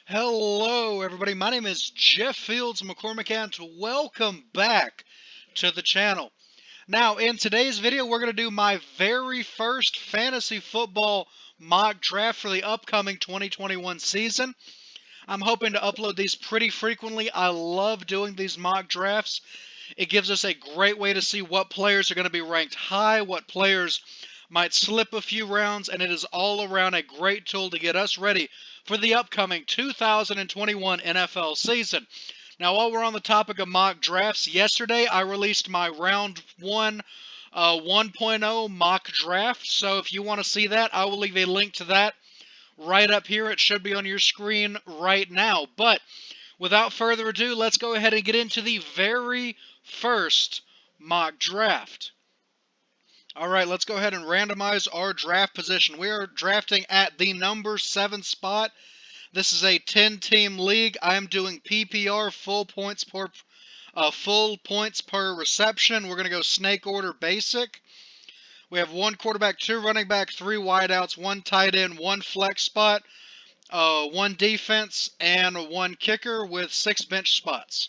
Hello, everybody. My name is Jeff Fields McCormick, and welcome back to the channel. Now, in today's video, we're going to do my very first fantasy football mock draft for the upcoming 2021 season. I'm hoping to upload these pretty frequently. I love doing these mock drafts. It gives us a great way to see what players are going to be ranked high, what players might slip a few rounds, and it is all around a great tool to get us ready for the upcoming 2021 NFL season. Now, while we're on the topic of mock drafts, yesterday I released my round 1 1.0 mock draft. So if you want to see that, I will leave a link to that right up here. It should be on your screen right now. But without further ado, let's go ahead and get into the very first mock draft. All right, let's go ahead and randomize our draft position. We are drafting at the number 7 spot. This is a 10-team league. I am doing PPR, full points per reception. We're going to go snake order basic. We have 1 quarterback, 2 running back, 3 wideouts, 1 tight end, 1 flex spot, 1 defense, and 1 kicker with 6 bench spots.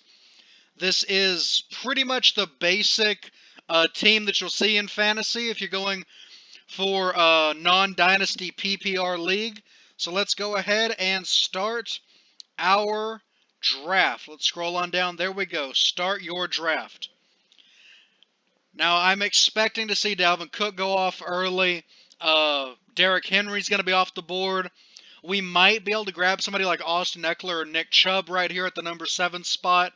This is pretty much the basic team that you'll see in fantasy if you're going for a non-dynasty PPR league. So let's go ahead and start our draft. Let's scroll on down. There we go. Start your draft. Now, I'm expecting to see Dalvin Cook go off early. Derrick Henry's going to be off the board. We might be able to grab somebody like Austin Eckler or Nick Chubb right here at the number 7 spot.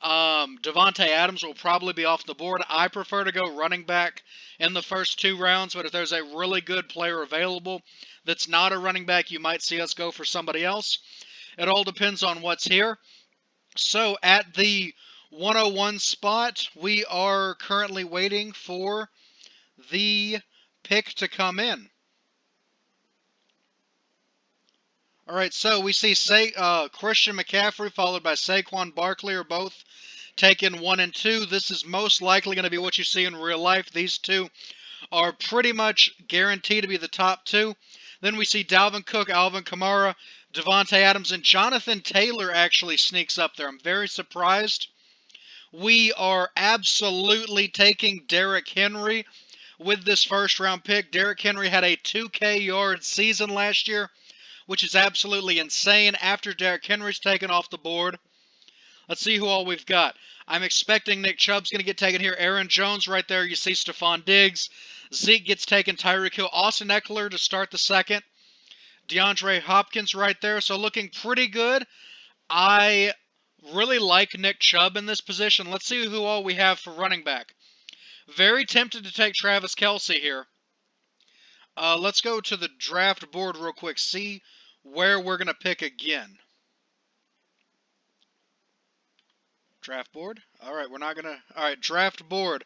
Devontae Adams will probably be off the board. I prefer to go running back in the first 2 rounds, but if there's a really good player available that's not a running back, you might see us go for somebody else. It all depends on what's here. So at the 101 spot, we are currently waiting for the pick to come in. All right, so we see Christian McCaffrey followed by Saquon Barkley are both taken 1 and 2. This is most likely going to be what you see in real life. These two are pretty much guaranteed to be the top 2. Then we see Dalvin Cook, Alvin Kamara, Devontae Adams, and Jonathan Taylor actually sneaks up there. I'm very surprised. We are absolutely taking Derrick Henry with this first round pick. Derrick Henry had a 2K yard season last year, which is absolutely insane. After Derrick Henry's taken off the board, let's see who all we've got. I'm expecting Nick Chubb's going to get taken here. Aaron Jones right there. You see Stephon Diggs. Zeke gets taken. Tyreek Hill. Austin Eckler to start the second. DeAndre Hopkins right there. So looking pretty good. I really like Nick Chubb in this position. Let's see who all we have for running back. Very tempted to take Travis Kelce here. Let's go to the draft board real quick. See where we're going to pick again. Draft board. All right, we're not going to... All right, draft board.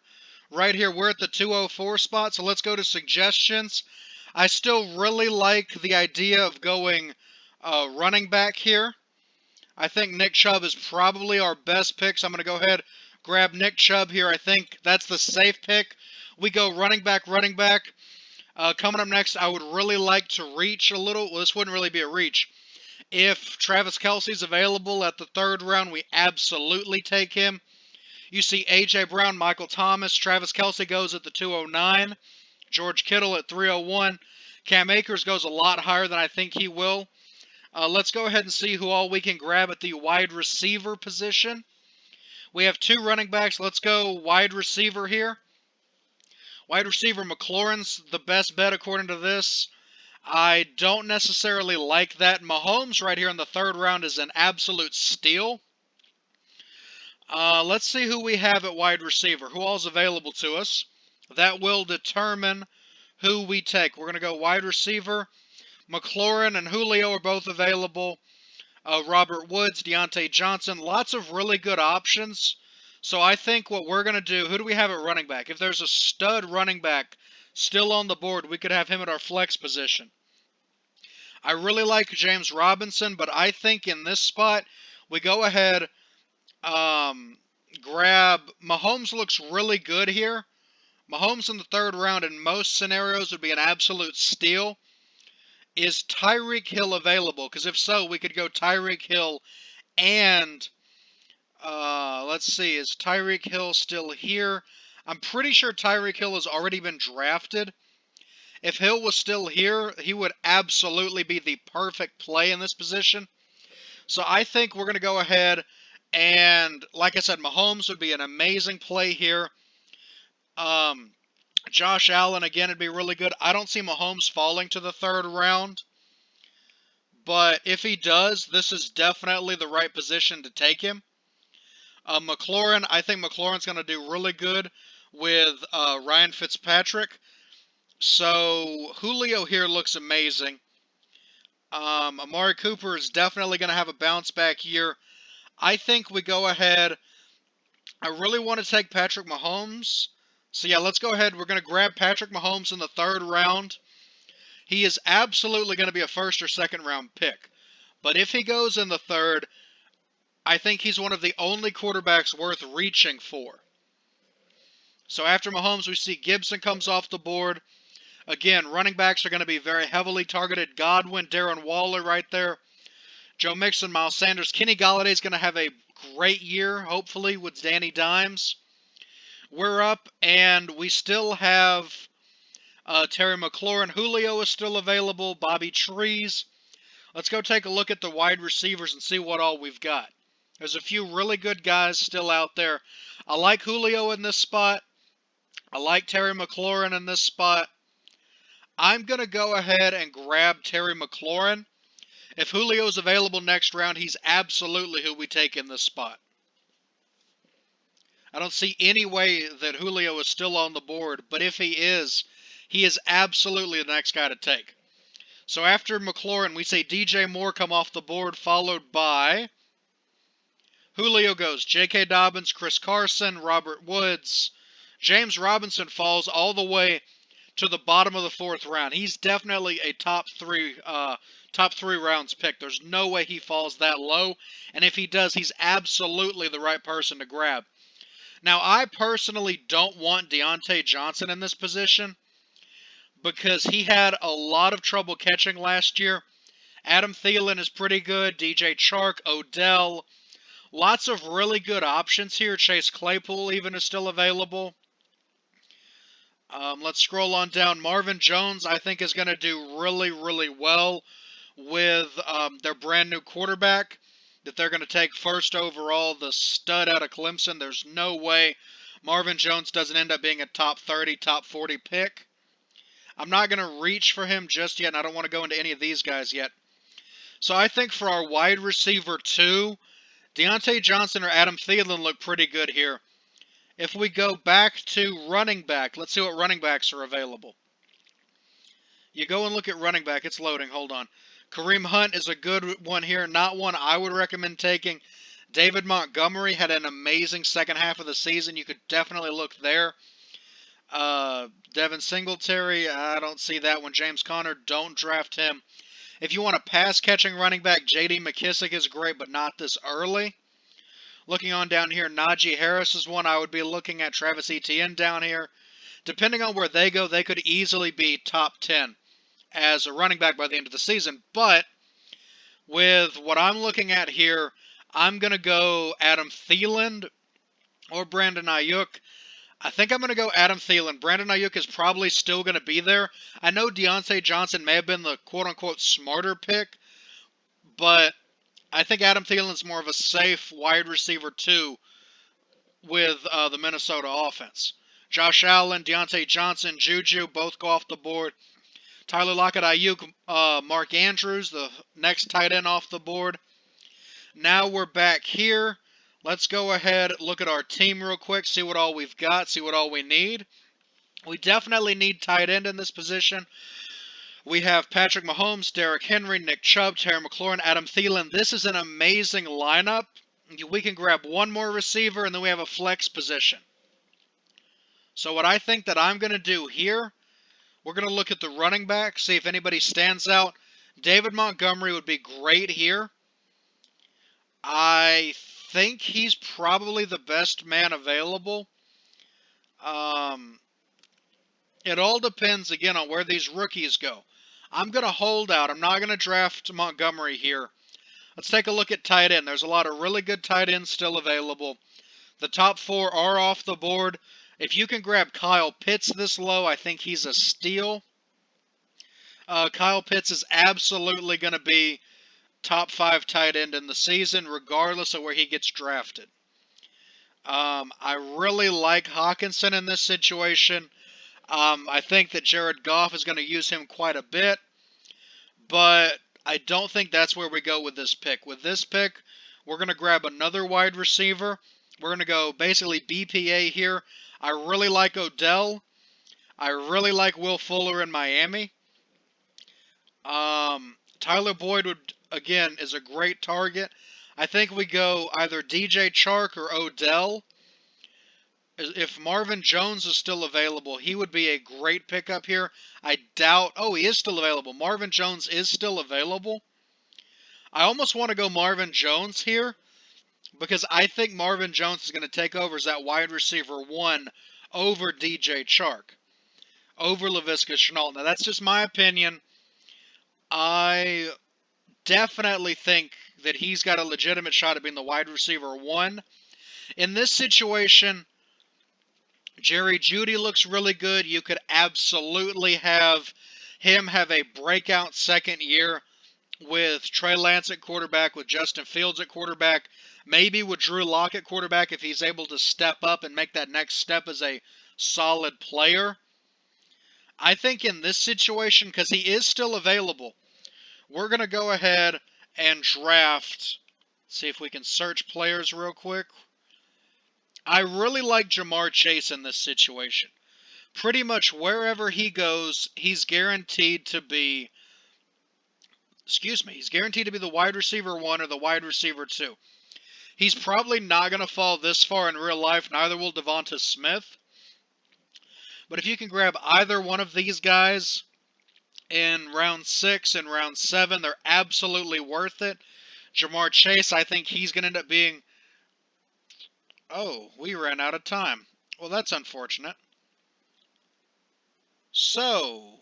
Right here, we're at the 204 spot, so let's go to suggestions. I still really like the idea of going running back here. I think Nick Chubb is probably our best pick, so I'm going to go ahead grab Nick Chubb here. I think that's the safe pick. We go running back, running back. Coming up next, I would really like to reach a little. Well, this wouldn't really be a reach. If Travis Kelce's available at the 3rd round, we absolutely take him. You see A.J. Brown, Michael Thomas. Travis Kelce goes at the 209. George Kittle at 301. Cam Akers goes a lot higher than I think he will. Let's go ahead and see who all we can grab at the wide receiver position. We have 2 running backs. Let's go wide receiver here. Wide receiver McLaurin's the best bet according to this. I don't necessarily like that. Mahomes right here in the 3rd round is an absolute steal. Let's see who we have at wide receiver. Who all's available to us. That will determine who we take. We're going to go wide receiver. McLaurin and Julio are both available. Robert Woods, Deontay Johnson. Lots of really good options. So I think what we're going to do, who do we have at running back? If there's a stud running back still on the board, we could have him at our flex position. I really like James Robinson, but I think in this spot, we go ahead, grab, Mahomes looks really good here. Mahomes in the 3rd round in most scenarios would be an absolute steal. Is Tyreek Hill available? Because if so, we could go Tyreek Hill and, let's see, is Tyreek Hill still here? I'm pretty sure Tyreek Hill has already been drafted. If Hill was still here, he would absolutely be the perfect play in this position. So I think we're going to go ahead and, like I said, Mahomes would be an amazing play here. Josh Allen, again, would be really good. I don't see Mahomes falling to the third round. But if he does, this is definitely the right position to take him. McLaurin, I think McLaurin's going to do really good with Ryan Fitzpatrick. So Julio here looks amazing. Amari Cooper is definitely going to have a bounce back year. I think we go ahead. I really want to take Patrick Mahomes. So yeah, let's go ahead. We're going to grab Patrick Mahomes in the third round. He is absolutely going to be a first or second round pick. But if he goes in the third, I think he's one of the only quarterbacks worth reaching for. So after Mahomes, we see Gibson comes off the board. Again, running backs are going to be very heavily targeted. Godwin, Darren Waller right there. Joe Mixon, Miles Sanders. Kenny Galladay is going to have a great year, hopefully, with Danny Dimes. We're up, and we still have Terry McLaurin. Julio is still available. Bobby Trees. Let's go take a look at the wide receivers and see what all we've got. There's a few really good guys still out there. I like Julio in this spot. I like Terry McLaurin in this spot. I'm going to go ahead and grab Terry McLaurin. If Julio's available next round, he's absolutely who we take in this spot. I don't see any way that Julio is still on the board, but if he is absolutely the next guy to take. So after McLaurin, we say DJ Moore come off the board, followed by Julio goes J.K. Dobbins, Chris Carson, Robert Woods. James Robinson falls all the way to the bottom of the fourth round. He's definitely a top three rounds pick. There's no way he falls that low, and if he does, he's absolutely the right person to grab. Now, I personally don't want Deontay Johnson in this position because he had a lot of trouble catching last year. Adam Thielen is pretty good. DJ Chark, Odell. Lots of really good options here. Chase Claypool even is still available. Let's scroll on down. Marvin Jones, I think, is going to do really, really well with their brand new quarterback that they're going to take first overall, the stud out of Clemson. There's no way Marvin Jones doesn't end up being a top 30, top 40 pick. I'm not going to reach for him just yet, and I don't want to go into any of these guys yet. So I think for our wide receiver 2, Deontay Johnson or Adam Thielen look pretty good here. If we go back to running back, let's see what running backs are available. You go and look at running back. It's loading. Hold on. Kareem Hunt is a good one here. Not one I would recommend taking. David Montgomery had an amazing second half of the season. You could definitely look there. Devin Singletary, I don't see that one. James Conner, don't draft him. If you want a pass-catching running back, J.D. McKissick is great, but not this early. Looking on down here, Najee Harris is one I would be looking at. Travis Etienne down here. Depending on where they go, they could easily be top 10 as a running back by the end of the season. But with what I'm looking at here, I'm going to go Adam Thielen or Brandon Ayuk. I think I'm going to go Adam Thielen. Brandon Ayuk is probably still going to be there. I know Deontay Johnson may have been the quote-unquote smarter pick, but I think Adam Thielen's more of a safe wide receiver 2 with the Minnesota offense. Josh Allen, Deontay Johnson, Juju, both go off the board. Tyler Lockett, Ayuk, Mark Andrews, the next tight end off the board. Now we're back here. Let's go ahead, look at our team real quick, see what all we've got, see what all we need. We definitely need tight end in this position. We have Patrick Mahomes, Derrick Henry, Nick Chubb, Terry McLaurin, Adam Thielen. This is an amazing lineup. We can grab one more receiver, and then we have a flex position. So what I think that I'm going to do here, we're going to look at the running back, see if anybody stands out. David Montgomery would be great here. I think he's probably the best man available. It all depends, again, on where these rookies go. I'm going to hold out. I'm not going to draft Montgomery here. Let's take a look at tight end. There's a lot of really good tight ends still available. The top 4 are off the board. If you can grab Kyle Pitts this low, I think he's a steal. Kyle Pitts is absolutely going to be top 5 tight end in the season, regardless of where he gets drafted. I really like Hawkinson in this situation. I think that Jared Goff is going to use him quite a bit, but I don't think that's where we go with this pick. With this pick, we're going to grab another wide receiver. We're going to go basically BPA here. I really like Odell. I really like Will Fuller in Miami. Tyler Boyd again is a great target. I think we go either DJ Chark or Odell. If Marvin Jones is still available, he would be a great pickup here. I doubt... Oh, he is still available. Marvin Jones is still available. I almost want to go Marvin Jones here because I think Marvin Jones is going to take over as that wide receiver 1 over DJ Chark, over Laviska Shenault. Now, that's just my opinion. I definitely think that he's got a legitimate shot at being the wide receiver 1. In this situation, Jerry Jeudy looks really good. You could absolutely have him have a breakout second year with Trey Lance at quarterback, with Justin Fields at quarterback, maybe with Drew Lock at quarterback if he's able to step up and make that next step as a solid player. I think in this situation, because he is still available, we're going to go ahead and draft. See if we can search players real quick. I really like Jamar Chase in this situation. Pretty much wherever he goes, he's guaranteed to be, he's guaranteed to be the wide receiver 1 or the wide receiver 2. He's probably not going to fall this far in real life, neither will Devonta Smith. But if you can grab either one of these guys in round 6 and round 7, they're absolutely worth it. Jamar Chase, I think he's going to end up being... Oh, we ran out of time. Well, that's unfortunate. So,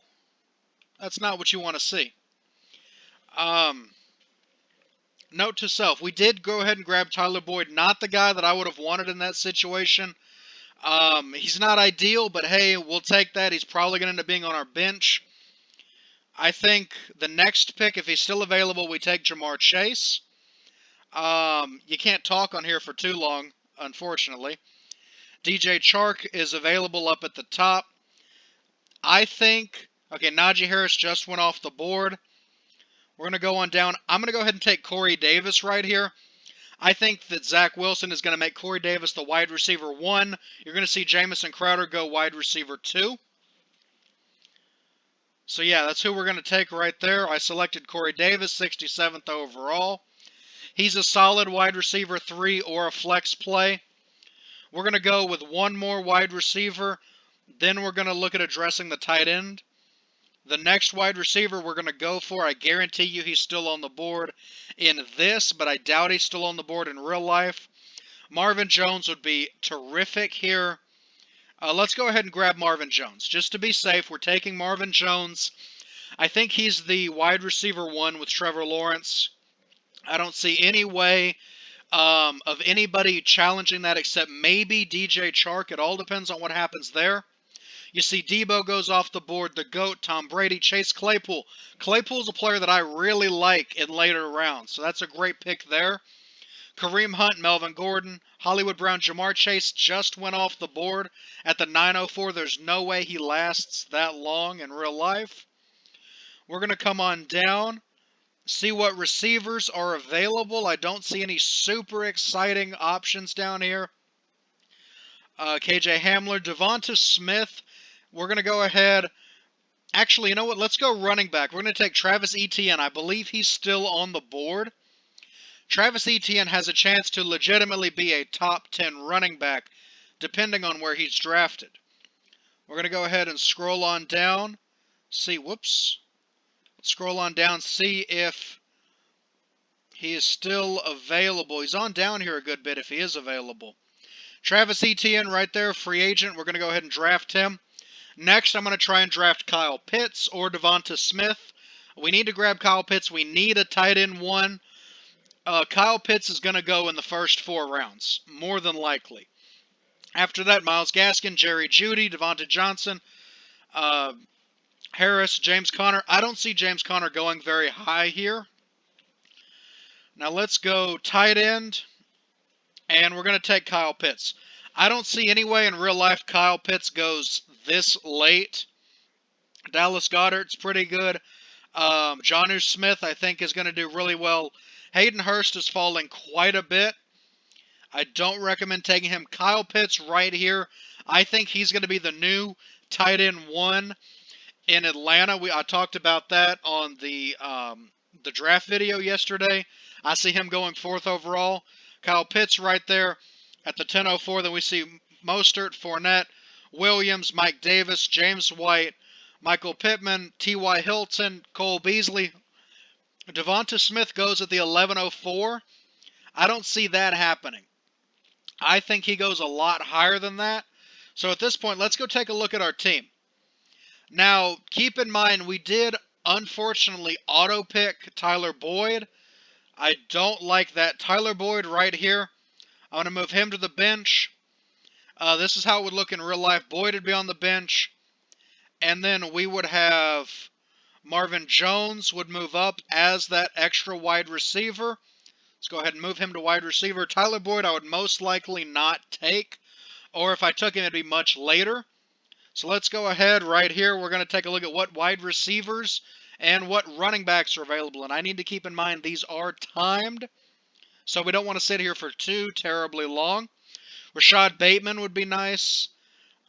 that's not what you want to see. Note to self, we did go ahead and grab Tyler Boyd, not the guy that I would have wanted in that situation. He's not ideal, but hey, we'll take that. He's probably going to end up being on our bench. I think the next pick, if he's still available, we take Jamar Chase. You can't talk on here for too long, unfortunately. DJ Chark is available up at the top. I think, okay, Najee Harris just went off the board. We're going to go on down. I'm going to go ahead and take Corey Davis right here. I think that Zach Wilson is going to make Corey Davis the wide receiver 1. You're going to see Jamison Crowder go wide receiver 2. So yeah, that's who we're going to take right there. I selected Corey Davis, 67th overall. He's a solid wide receiver 3 or a flex play. We're going to go with one more wide receiver. Then we're going to look at addressing the tight end. The next wide receiver we're going to go for, I guarantee you he's still on the board in this, but I doubt he's still on the board in real life. Marvin Jones would be terrific here. Let's go ahead and grab Marvin Jones. Just to be safe, we're taking Marvin Jones. I think he's the wide receiver 1 with Trevor Lawrence. I don't see any way of anybody challenging that except maybe DJ Chark. It all depends on what happens there. You see Debo goes off the board, the GOAT, Tom Brady, Chase Claypool. Claypool's a player that I really like in later rounds, so that's a great pick there. Kareem Hunt, Melvin Gordon, Hollywood Brown, Jamar Chase just went off the board at the 904. There's no way he lasts that long in real life. We're going to come on down, see what receivers are available. I don't see any super exciting options down here. KJ Hamler, Devonta Smith. We're going to go ahead. Actually, you know what? Let's go running back. We're going to take Travis Etienne. I believe he's still on the board. Travis Etienne has a chance to legitimately be a top 10 running back, depending on where he's drafted. We're going to go ahead and scroll on down. See, scroll on down, see if he is still available. He's on down here a good bit if he is available. Travis Etienne right there, free agent. We're going to go ahead and draft him. Next, I'm going to try and draft Kyle Pitts or Devonta Smith. We need to grab Kyle Pitts. We need a tight end one. Kyle Pitts is going to go in the first 4 rounds, more than likely. After that, Myles Gaskin, Jerry Jeudy, Devonta Johnson, Harris, James Conner. I don't see James Conner going very high here. Now let's go tight end, and we're going to take Kyle Pitts. I don't see any way in real life Kyle Pitts goes this late. Dallas Goedert's pretty good. Jonnu Smith, I think, is going to do really well. Hayden Hurst is falling quite a bit. I don't recommend taking him. Kyle Pitts right here. I think he's going to be the new tight end one in Atlanta. I talked about that on the draft video yesterday. I see him going 4th overall. Kyle Pitts right there at the 10:04. Then we see Mostert, Fournette, Williams, Mike Davis, James White, Michael Pittman, T.Y. Hilton, Cole Beasley. Devonta Smith goes at the 11:04. I don't see that happening. I think he goes a lot higher than that. So at this point, let's go take a look at our team. Now, keep in mind, we did, unfortunately, auto-pick Tyler Boyd. I don't like that. Tyler Boyd right here. I'm going to move him to the bench. This is how it would look in real life. Boyd would be on the bench. And then we would have Marvin Jones would move up as that extra wide receiver. Let's go ahead and move him to wide receiver. Tyler Boyd I would most likely not take. Or if I took him, it'd be much later. So let's go ahead right here. We're going to take a look at what wide receivers and what running backs are available. And I need to keep in mind these are timed, so we don't want to sit here for too terribly long. Rashad Bateman would be nice.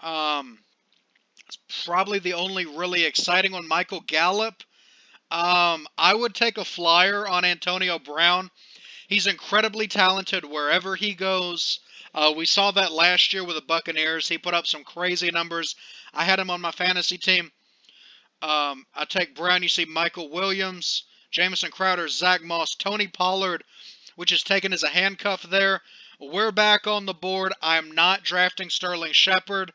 It's probably the only really exciting one. Michael Gallup. I would take a flyer on Antonio Brown. He's incredibly talented wherever he goes. We saw that last year with the Buccaneers. He put up some crazy numbers. I had him on my fantasy team. I take Brown. You see Michael Williams, Jamison Crowder, Zach Moss, Tony Pollard, which is taken as a handcuff there. We're back on the board. I'm not drafting Sterling Shepard.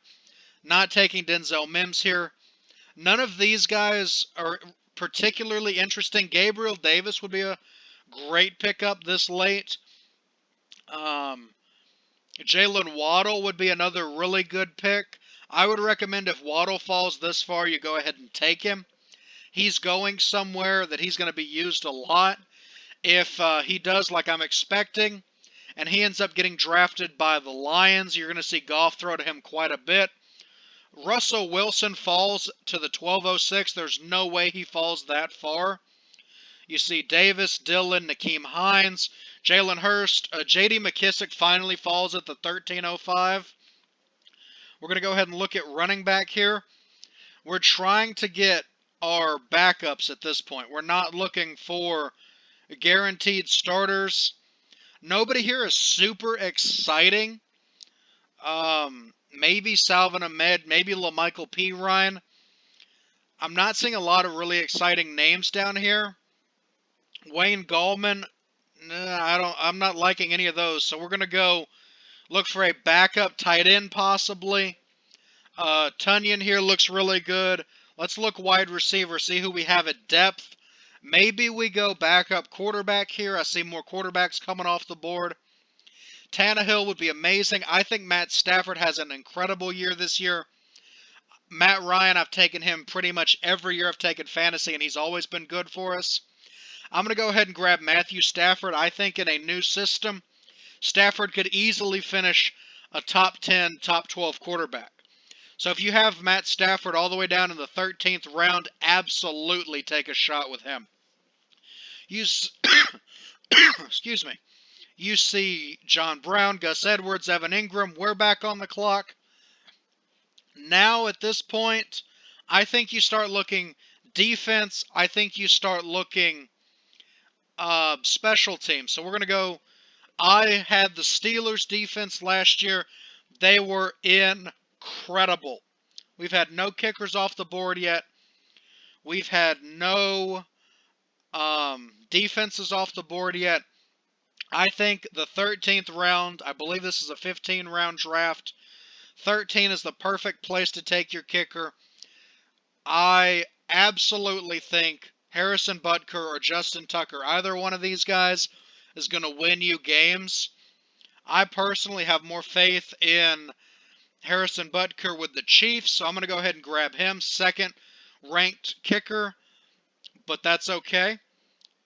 Not taking Denzel Mims here. None of these guys are particularly interesting. Gabriel Davis would be a great pickup this late. Jalen Waddle would be another really good pick. I would recommend if Waddle falls this far, you go ahead and take him. He's going somewhere that he's going to be used a lot. If he does like I'm expecting, and he ends up getting drafted by the Lions, you're going to see Goff throw to him quite a bit. Russell Wilson falls to the 12:06. There's no way he falls that far. You see Davis, Dillon, Nakeem Hines, Jalen Hurst. J.D. McKissick finally falls at the 13:05. We're going to go ahead and look at running back here. We're trying to get our backups at this point. We're not looking for guaranteed starters. Nobody here is super exciting. Maybe Salvin Ahmed, maybe LaMichael P. Ryan. I'm not seeing a lot of really exciting names down here. Wayne Gallman, I'm not liking any of those. So we're going to go look for a backup tight end possibly. Tunyon here looks really good. Let's look wide receiver, see who we have at depth. Maybe we go backup quarterback here. I see more quarterbacks coming off the board. Tannehill would be amazing. I think Matt Stafford has an incredible year this year. Matt Ryan, I've taken him pretty much every year I've taken fantasy, and he's always been good for us. I'm going to go ahead and grab Matthew Stafford. I think in a new system, Stafford could easily finish a top 10, top 12 quarterback. So if you have Matt Stafford all the way down in the 13th round, absolutely take a shot with him. Excuse me. You see John Brown, Gus Edwards, Evan Ingram. We're back on the clock. Now at this point, I think you start looking defense. I think you start looking special teams. So we're going to go. I had the Steelers defense last year. They were incredible. We've had no kickers off the board yet. We've had no defenses off the board yet. I think the 13th round, I believe this is a 15-round draft. 13 is the perfect place to take your kicker. I absolutely think Harrison Butker or Justin Tucker. Either one of these guys is going to win you games. I personally have more faith in Harrison Butker with the Chiefs, so I'm going to go ahead and grab him. Second ranked kicker, but that's okay.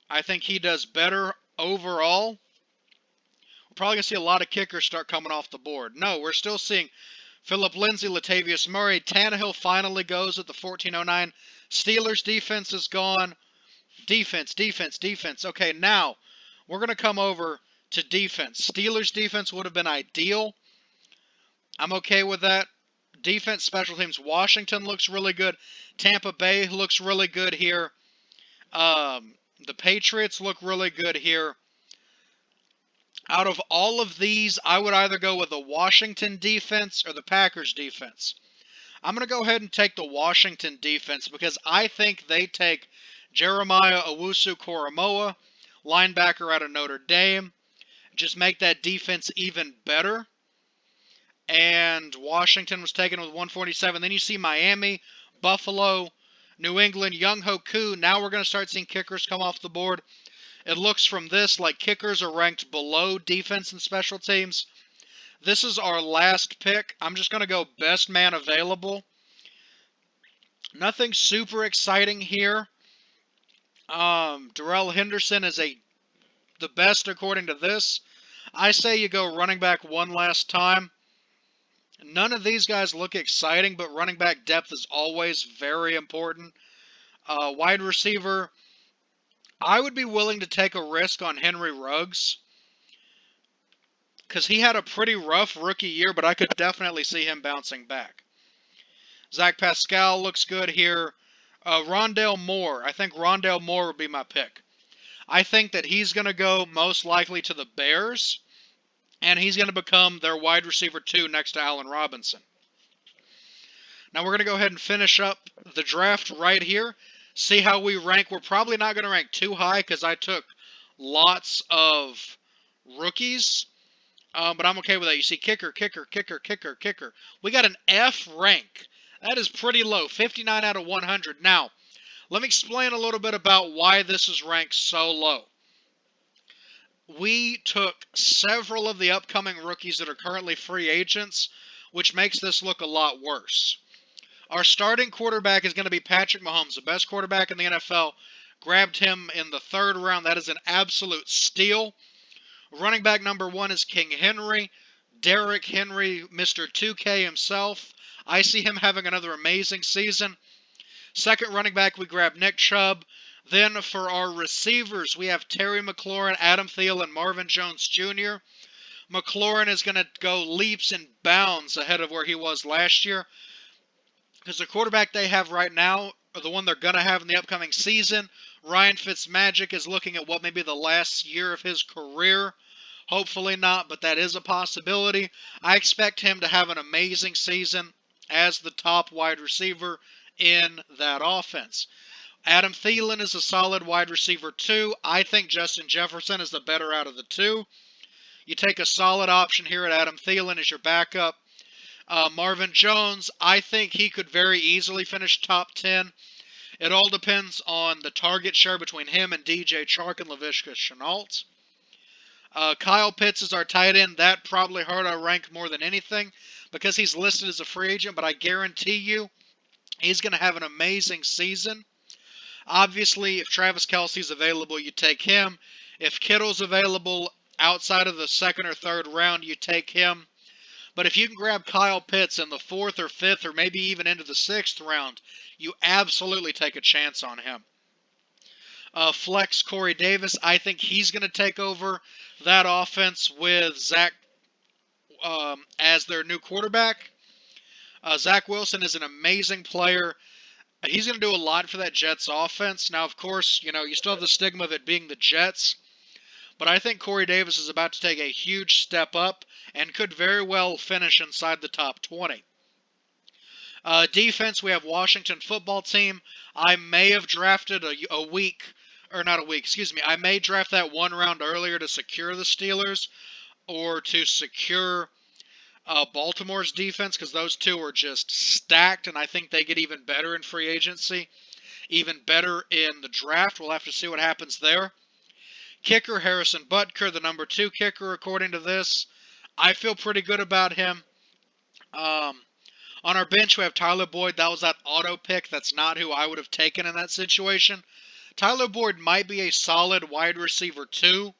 I think he does better overall. We're probably going to see a lot of kickers start coming off the board. No, we're still seeing Phillip Lindsay, Latavius Murray. Tannehill finally goes at the 1409. Steelers defense is gone. Defense, defense, defense. Okay, now we're going to come over to defense. Steelers defense would have been ideal. I'm okay with that. Defense, special teams. Washington looks really good. Tampa Bay looks really good here. The Patriots look really good here. Out of all of these, I would either go with the Washington defense or the Packers defense. I'm going to go ahead and take the Washington defense because I think they take Jeremiah Owusu-Koramoah, linebacker out of Notre Dame, just make that defense even better. And Washington was taken with 147. Then you see Miami, Buffalo, New England, Young-Ho Koo. Now we're going to start seeing kickers come off the board. It looks from this like kickers are ranked below defense and special teams. This is our last pick. I'm just going to go best man available. Nothing super exciting here. Darrell Henderson is the best according to this. I say you go running back one last time. None of these guys look exciting, but running back depth is always very important. Wide receiver, I would be willing to take a risk on Henry Ruggs because he had a pretty rough rookie year, but I could definitely see him bouncing back. Zach Pascal looks good here. Rondale Moore, I think Rondale Moore would be my pick. I think that he's going to go most likely to the Bears, and he's going to become their wide receiver 2 next to Allen Robinson. Now we're going to go ahead and finish up the draft right here. See how we rank. We're probably not going to rank too high because I took lots of rookies. But I'm okay with that. You see kicker, kicker, kicker, kicker, kicker. We got an F rank. That is pretty low. 59 out of 100. Now, let me explain a little bit about why this is ranked so low. We took several of the upcoming rookies that are currently free agents, which makes this look a lot worse. Our starting quarterback is going to be Patrick Mahomes, the best quarterback in the NFL. Grabbed him in the 3rd round. That is an absolute steal. Running back number 1 is King Henry. Derrick Henry, Mr. 2K himself. I see him having another amazing season. Second running back, we grab Nick Chubb. Then for our receivers, we have Terry McLaurin, Adam Thielen, and Marvin Jones Jr. McLaurin is going to go leaps and bounds ahead of where he was last year, because the quarterback they have right now, or the one they're going to have in the upcoming season, Ryan Fitzmagic, is looking at what may be the last year of his career. Hopefully not, but that is a possibility. I expect him to have an amazing season as the top wide receiver in that offense. Adam Thielen is a solid wide receiver 2. I think Justin Jefferson is the better out of the two. You take a solid option here at Adam Thielen as your backup. Marvin Jones, I think he could very easily finish top 10. It all depends on the target share between him and DJ Chark and Laviska Shenault. Kyle Pitts is our tight end. That probably hurt our rank more than anything because he's listed as a free agent, but I guarantee you he's going to have an amazing season. Obviously, if Travis Kelce's available, you take him. If Kittle's available outside of the 2nd or 3rd round, you take him. But if you can grab Kyle Pitts in the 4th or 5th or maybe even into the 6th round, you absolutely take a chance on him. Flex Corey Davis, I think he's going to take over that offense with Zach as their new quarterback. Zach Wilson is an amazing player. He's going to do a lot for that Jets offense. Now, of course, you still have the stigma of it being the Jets. But I think Corey Davis is about to take a huge step up and could very well finish inside the top 20. Defense, we have Washington football team. I may have drafted I may draft that 1 round earlier to secure the Steelers or to secure Baltimore's defense because those two are just stacked, and I think they get even better in free agency. even better in the draft. We'll have to see what happens there. Kicker, Harrison Butker, the number 2 kicker according to this. I feel pretty good about him. On our bench, we have Tyler Boyd. That was that auto pick. That's not who I would have taken in that situation. Tyler Boyd might be a solid wide receiver 2.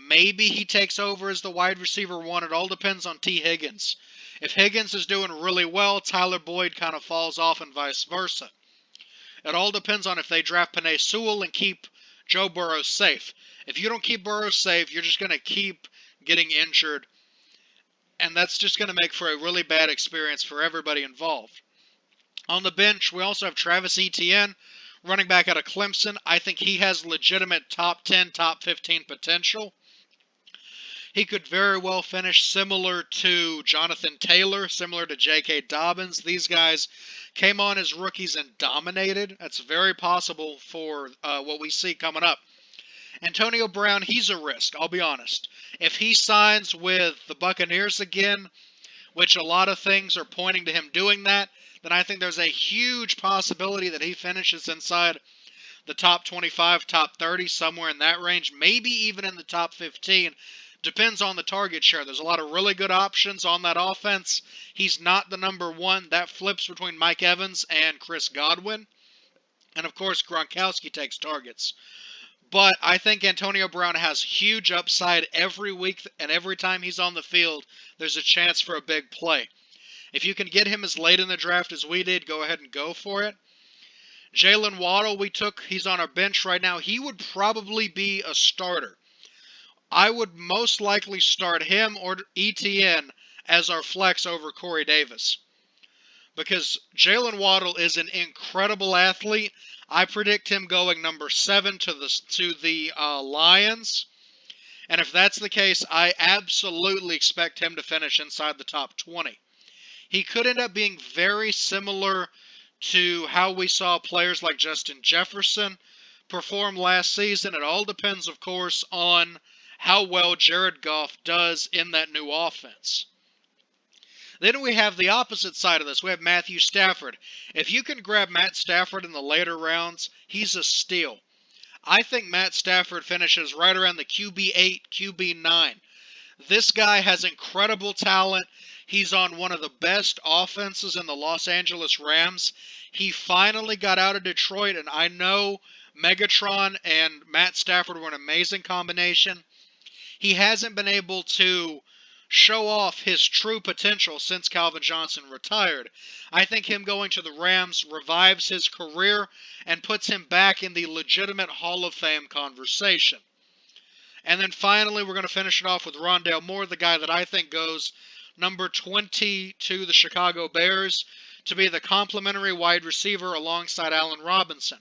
Maybe he takes over as the wide receiver 1. It all depends on T. Higgins. If Higgins is doing really well, Tyler Boyd kind of falls off and vice versa. It all depends on if they draft Penei Sewell and keep Joe Burrow safe. If you don't keep Burrow safe, you're just going to keep getting injured. And that's just going to make for a really bad experience for everybody involved. On the bench, we also have Travis Etienne, running back out of Clemson. I think he has legitimate top 10, top 15 potential. He could very well finish similar to Jonathan Taylor, similar to J.K. Dobbins. These guys came on as rookies and dominated. That's very possible for what we see coming up. Antonio Brown, he's a risk, I'll be honest. If he signs with the Buccaneers again, which a lot of things are pointing to him doing that, then I think there's a huge possibility that he finishes inside the top 25, top 30, somewhere in that range, maybe even in the top 15. Depends on the target share. There's a lot of really good options on that offense. He's not the number 1. That flips between Mike Evans and Chris Godwin. And, of course, Gronkowski takes targets. But I think Antonio Brown has huge upside every week, and every time he's on the field, there's a chance for a big play. If you can get him as late in the draft as we did, go ahead and go for it. Jalen Waddle, he's on our bench right now. He would probably be a starter. I would most likely start him or Etienne as our flex over Corey Davis. Because Jalen Waddle is an incredible athlete. I predict him going number 7 to the Lions. And if that's the case, I absolutely expect him to finish inside the top 20. He could end up being very similar to how we saw players like Justin Jefferson perform last season. It all depends, of course, on how well Jared Goff does in that new offense. Then we have the opposite side of this. We have Matthew Stafford. If you can grab Matt Stafford in the later rounds, he's a steal. I think Matt Stafford finishes right around the QB8, QB9. This guy has incredible talent. He's on one of the best offenses in the Los Angeles Rams. He finally got out of Detroit, and I know Megatron and Matt Stafford were an amazing combination. He hasn't been able to show off his true potential since Calvin Johnson retired. I think him going to the Rams revives his career and puts him back in the legitimate Hall of Fame conversation. And then finally, we're going to finish it off with Rondale Moore, the guy that I think goes number 20 to the Chicago Bears to be the complimentary wide receiver alongside Allen Robinson.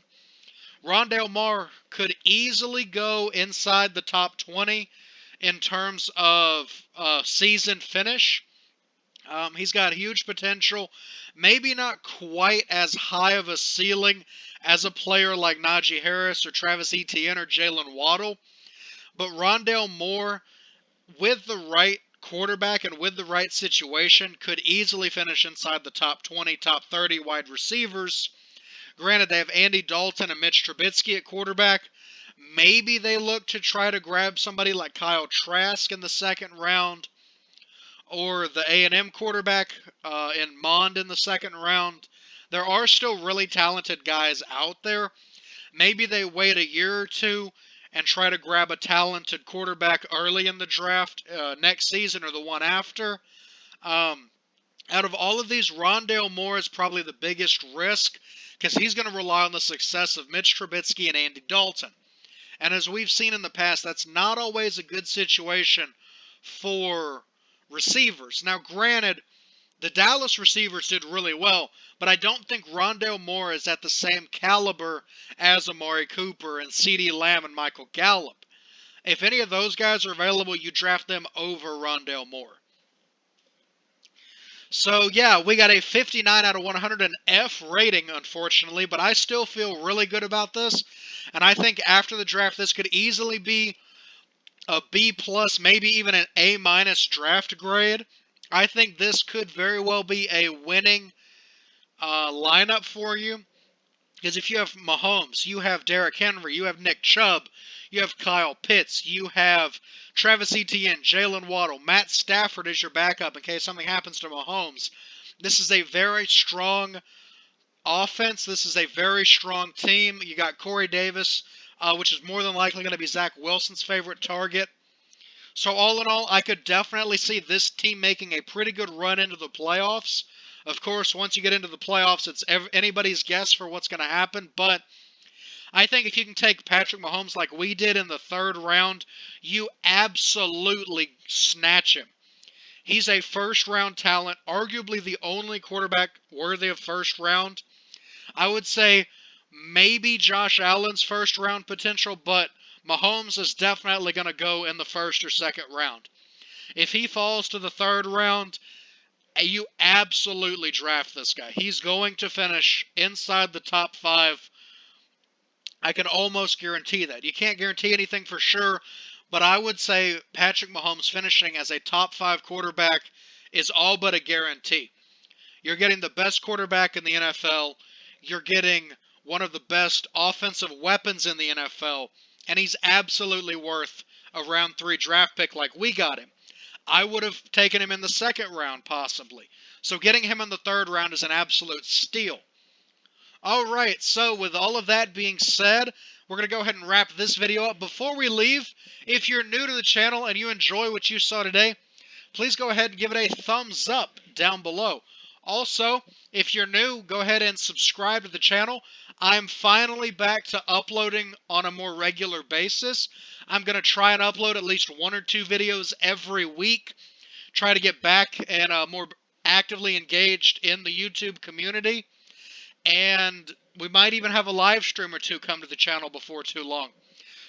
Rondale Moore could easily go inside the top 20 in terms of season finish. He's got huge potential. Maybe not quite as high of a ceiling as a player like Najee Harris or Travis Etienne or Jalen Waddle. But Rondale Moore, with the right quarterback and with the right situation, could easily finish inside the top 20, top 30 wide receivers. Granted, they have Andy Dalton and Mitch Trubisky at quarterback. Maybe they look to try to grab somebody like Kyle Trask in the second round, or the A&M quarterback in Mond in the second round. There are still really talented guys out there. Maybe they wait a year or two and try to grab a talented quarterback early in the draft next season or the one after. Out of all of these, Rondale Moore is probably the biggest risk because he's going to rely on the success of Mitch Trubisky and Andy Dalton. And as we've seen in the past, that's not always a good situation for receivers. Now, granted, the Dallas receivers did really well, but I don't think Rondale Moore is at the same caliber as Amari Cooper and CeeDee Lamb and Michael Gallup. If any of those guys are available, you draft them over Rondale Moore. So, yeah, we got a 59 out of 100, an F rating, unfortunately, but I still feel really good about this. And I think after the draft, this could easily be a B+, maybe even an A- draft grade. I think this could very well be a winning lineup for you. Because if you have Mahomes, you have Derrick Henry, you have Nick Chubb, you have Kyle Pitts, you have Travis Etienne, Jalen Waddle, Matt Stafford is your backup in case something happens to Mahomes. This is a very strong offense. This is a very strong team. You got Corey Davis, which is more than likely going to be Zach Wilson's favorite target. So all in all, I could definitely see this team making a pretty good run into the playoffs. Of course, once you get into the playoffs, it's anybody's guess for what's going to happen. But I think if you can take Patrick Mahomes like we did in the third round, you absolutely snatch him. He's a first-round talent, arguably the only quarterback worthy of first round. I would say maybe Josh Allen's first-round potential, but Mahomes is definitely going to go in the first or second round. If he falls to the third round, you absolutely draft this guy. He's going to finish inside the top 5. I can almost guarantee that. You can't guarantee anything for sure, but I would say Patrick Mahomes finishing as a top 5 quarterback is all but a guarantee. You're getting the best quarterback in the NFL. You're getting one of the best offensive weapons in the NFL, and he's absolutely worth a round 3 draft pick like we got him. I would have taken him in the second round, possibly. So getting him in the third round is an absolute steal. Alright, so with all of that being said, we're going to go ahead and wrap this video up. Before we leave, if you're new to the channel and you enjoy what you saw today, please go ahead and give it a thumbs up down below. Also, if you're new, go ahead and subscribe to the channel. I'm finally back to uploading on a more regular basis. I'm going to try and upload at least 1 or 2 videos every week. Try to get back and more actively engaged in the YouTube community. And we might even have a live stream or 2 come to the channel before too long.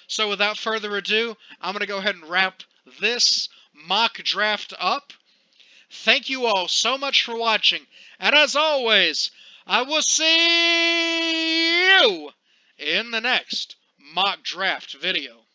So without further ado, I'm going to go ahead and wrap this mock draft up. Thank you all so much for watching, and as always, I will see you in the next mock draft video.